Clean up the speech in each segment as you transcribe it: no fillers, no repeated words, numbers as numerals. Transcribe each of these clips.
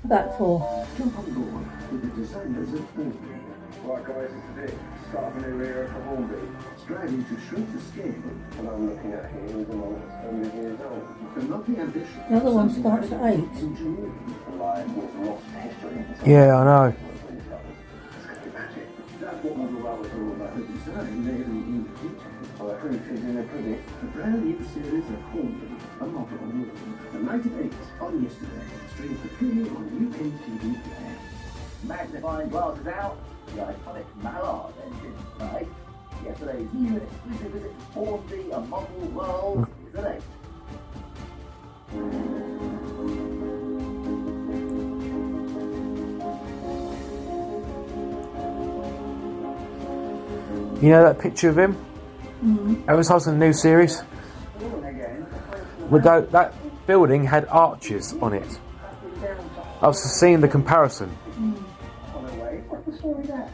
That for? Jump on board with the designers of Hornby. Right guys, it's the start of a new era for Hornby. Striving to shrink the scale. And I'm looking at here is the one that's 100 years old. The lovely ambition. The other one starts at 8. Engineering. Like, with lost history. Yeah, I know. That's what Model Rail was all about. The design may be in the detail. Well, the proof is in the pudding. A brand new series of Hornby, a model on the moon. The night of 8 on yesterday. Streamed for free on UKTV Play. Magnifying glasses out, the iconic Mallard engine, right? Yesterday's new and exclusive visit to Hornby, a model world, is at 8. You know that picture of him? Advertising a new series? With that building had arches on it. I was seeing the comparison. What's the story there?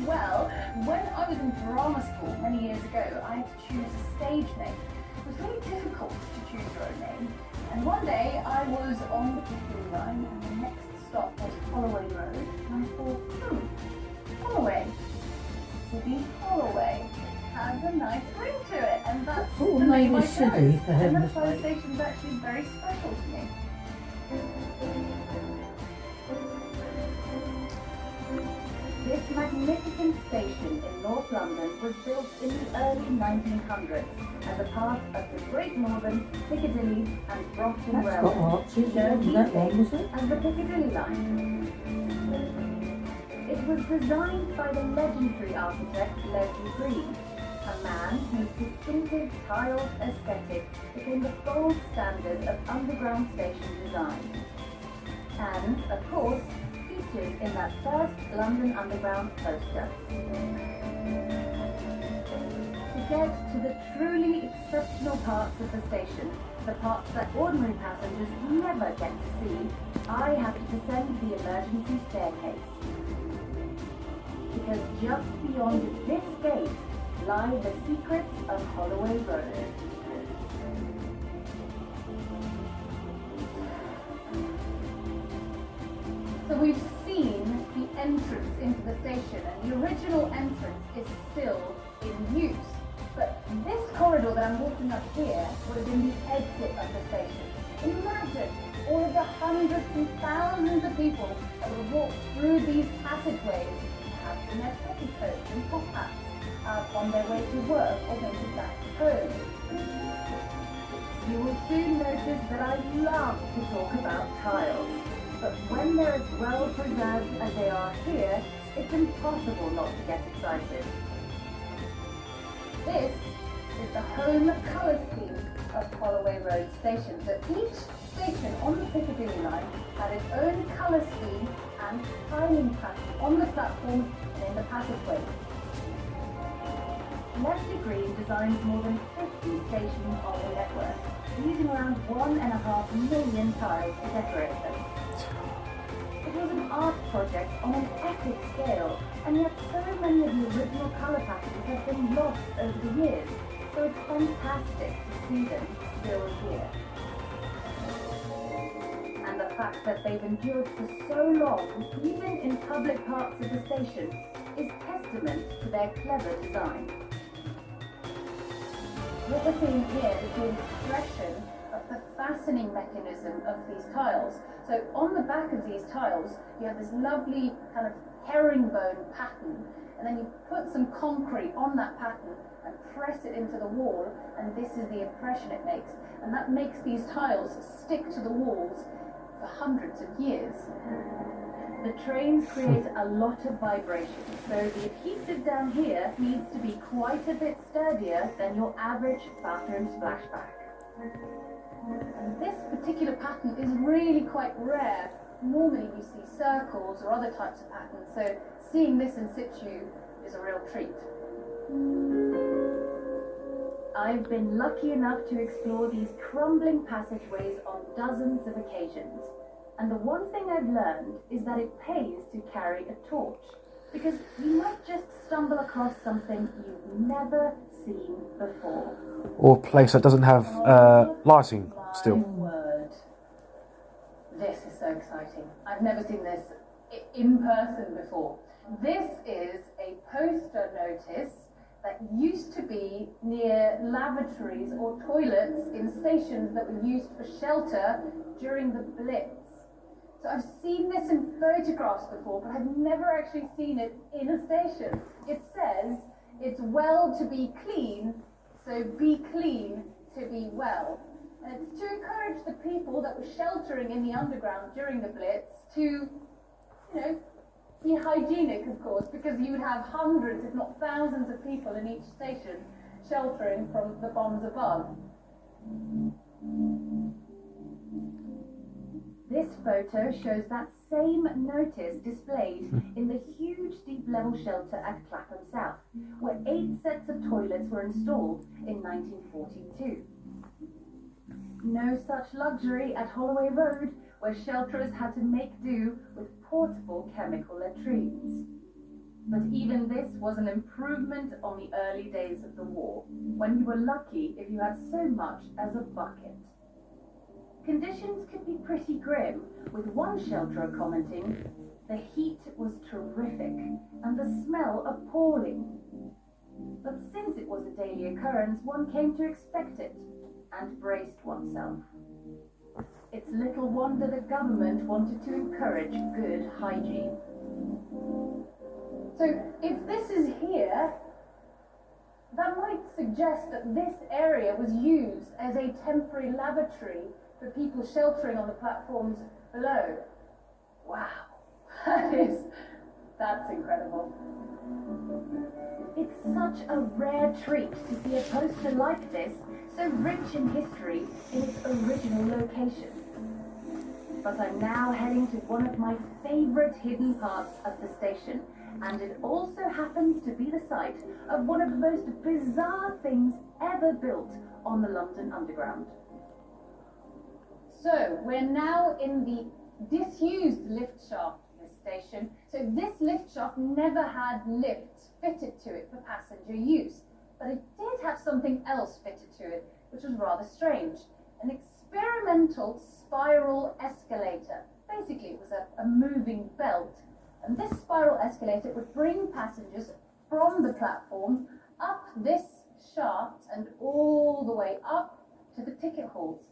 Well, when I was in drama school many years ago, I had to choose a stage name. It was really difficult to choose your own name. And one day I was on the Piccadilly line and the next stop was Holloway Road. And I thought, Holloway. City Holloway. Has a nice ring to it. And that's Oh, the name I maybe chose. City, for And heaven's that's why the sake. station is actually very special to me. This magnificent station in North London was built in the early 1900s as a part of the Great Northern, Piccadilly and Brompton That's got Railway, arches. known Wasn't that these one, was days it? as the Piccadilly Line. It was designed by the legendary architect Leslie Green, a man whose distinctive tiled aesthetic became the gold standard of underground station design. And, of course, featured in that first London Underground poster. To get to the truly exceptional parts of the station, the parts that ordinary passengers never get to see, I have to descend the emergency staircase. Because just beyond this gate lie the secrets of Holloway Road. So we've seen the entrance into the station, and the original entrance is still in use. But this corridor that I'm walking up here would have been the exit of the station. Imagine all of the hundreds and thousands of people that would walk through these passageways, perhaps in their petticoats and top hats, on their way to work or maybe back home. You will soon notice that I love to talk about tiles. But when they're as well preserved as they are here, it's impossible not to get excited. This is the home colour scheme of Holloway Road Station. So each station on the Piccadilly line had its own colour scheme and tiling pattern on the platform and in the passageway. Leslie Green designed more than 50 stations on the network, using around 1.5 million tiles to decorate them. It was an art project on an epic scale, and yet so many of the original colour patterns have been lost over the years, so it's fantastic to see them still here. And the fact that they've endured for so long, even in public parts of the station, is testament to their clever design. What we're seeing here is the expression of the fastening mechanism of these tiles. So on the back of these tiles, you have this lovely kind of herringbone pattern, and then you put some concrete on that pattern and press it into the wall, and this is the impression it makes. And that makes these tiles stick to the walls for hundreds of years. The trains create a lot of vibration, so the adhesive down here needs to be quite a bit sturdier than your average bathroom splashback. And this particular pattern is really quite rare. Normally we see circles or other types of patterns, so seeing this in situ is a real treat. I've been lucky enough to explore these crumbling passageways on dozens of occasions. And the one thing I've learned is that it pays to carry a torch, because you might just stumble across something you've never seen before. Or a place that doesn't have lighting still. My word. This is so exciting. I've never seen this in person before. This is a poster notice that used to be near lavatories or toilets in stations that were used for shelter during the Blitz. So I've seen this in photographs before, but I've never actually seen it in a station. It says, it's well to be clean, so be clean to be well. And it's to encourage the people that were sheltering in the underground during the Blitz to, be hygienic, of course, because you would have hundreds, if not thousands of people in each station sheltering from the bombs above. This photo shows that same notice displayed in the huge deep level shelter at Clapham South, where 8 sets of toilets were installed in 1942. No such luxury at Holloway Road, where shelterers had to make do with portable chemical latrines. But even this was an improvement on the early days of the war, when you were lucky if you had so much as a bucket. Conditions could be pretty grim, with one shelterer commenting, "The heat was terrific and the smell appalling." But since it was a daily occurrence, one came to expect it and braced oneself. It's little wonder the government wanted to encourage good hygiene. So if this is here, that might suggest that this area was used as a temporary lavatory for people sheltering on the platforms below. Wow, that's incredible. It's such a rare treat to see a poster like this, so rich in history in its original location. But I'm now heading to one of my favourite hidden parts of the station, and it also happens to be the site of one of the most bizarre things ever built on the London Underground. So we're now in the disused lift shaft of this station. So this lift shaft never had lifts fitted to it for passenger use, but it did have something else fitted to it, which was rather strange. An experimental spiral escalator. Basically, it was a moving belt, and this spiral escalator would bring passengers from the platform up this shaft and all the way up to the ticket halls.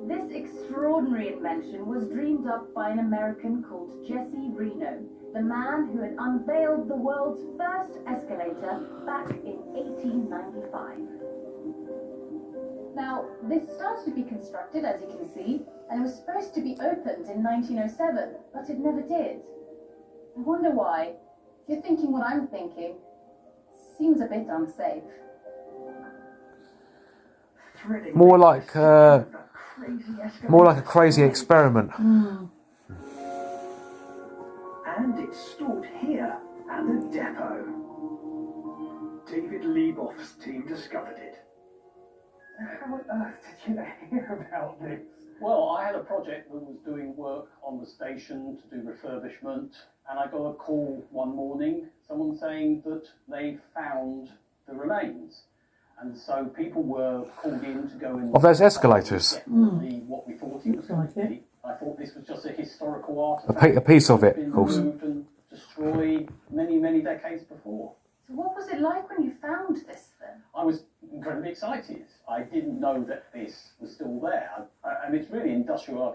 This extraordinary invention was dreamed up by an American called Jesse Reno, the man who had unveiled the world's first escalator back in 1895. Now, this started to be constructed, as you can see, and it was supposed to be opened in 1907, but it never did. I wonder why. If you're thinking what I'm thinking, it seems a bit unsafe. More like a crazy experiment. And it's stored here at the depot. David Leboff's team discovered it. How on earth did you hear about this? Well, I had a project that was doing work on the station to do refurbishment, and I got a call one morning, someone saying that they found the remains. And so people were called in to go and... Of those escalators? What we thought it was going to be. I thought this was just a historical artifact. A piece of it, of course. Removed and destroyed many, many decades before. So what was it like when you found this then? I was incredibly excited. I didn't know that this was still there. And it's really industrial